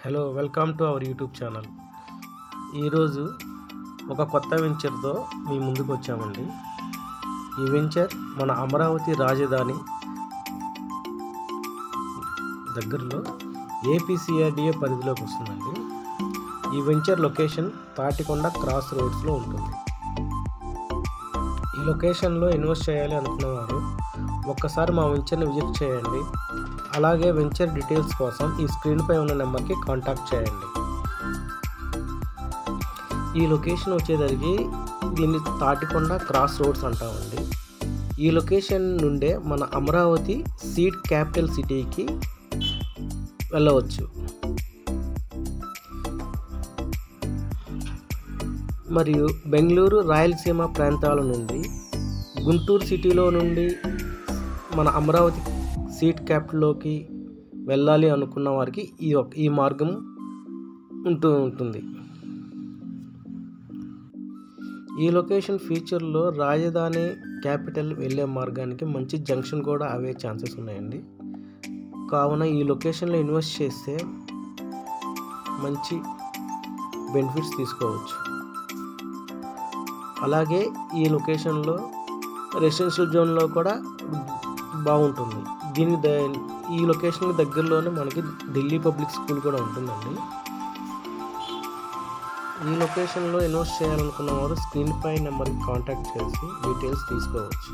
Hello welcome to our YouTube channel. ఈరోజు ఒక కొత్త వెంచర్తో మీ ముందుకు వచ్చామండి. ఈ వెంచర్ మన అమరావతి రాజధాని దగ్గరలో ఏపీసీఆర్డీఏ పరిధిలోకి వస్తుందండి. ఈ వెంచర్ లొకేషన్ తాటికొండ క్రాస్ రోడ్స్లో ఉంటుంది. ఈ లొకేషన్లో ఇన్వెస్ట్ చేయాలి అనుకున్నవారు ఒక్కసారి మా వెంచర్ని విజిట్ చేయండి. అలాగే వెంచర్ డీటెయిల్స్ కోసం ఈ స్క్రీన్పై ఉన్న నెంబర్కి కాంటాక్ట్ చేయండి. ఈ లొకేషన్ వచ్చేసరికి దీన్ని తాటికొండ క్రాస్ రోడ్స్ అంటామండి. ఈ లొకేషన్ నుండే మన అమరావతి సీడ్ క్యాపిటల్ సిటీకి వెళ్ళవచ్చు. మరియు బెంగళూరు రాయలసీమ ప్రాంతాల నుండి గుంటూరు సిటీలో నుండి మన అమరావతి సీడ్ క్యాపిటల్లోకి వెళ్ళాలి అనుకున్న వారికి ఈ మార్గం ఉంటుంది. ఈ లొకేషన్ ఫ్యూచర్లో రాజధాని క్యాపిటల్ వెళ్ళే మార్గానికి మంచి జంక్షన్ కూడా అవే ఛాన్సెస్ ఉన్నాయండి. కావున ఈ లొకేషన్లో ఇన్వెస్ట్ చేస్తే మంచి బెనిఫిట్స్ తీసుకోవచ్చు. అలాగే ఈ లొకేషన్లో రెసిడెన్షియల్ జోన్లో కూడా బాగుంటుంది. ఈ లొకేషన్కి దగ్గరలోనే మనకి ఢిల్లీ పబ్లిక్ స్కూల్ కూడా ఉంటుందండి. ఈ లొకేషన్లో ఇన్వెస్ట్ చేయాలనుకున్న వారు స్క్రీన్ పై నెంబర్కి కాంటాక్ట్ చేసి డీటెయిల్స్ తీసుకోవచ్చు.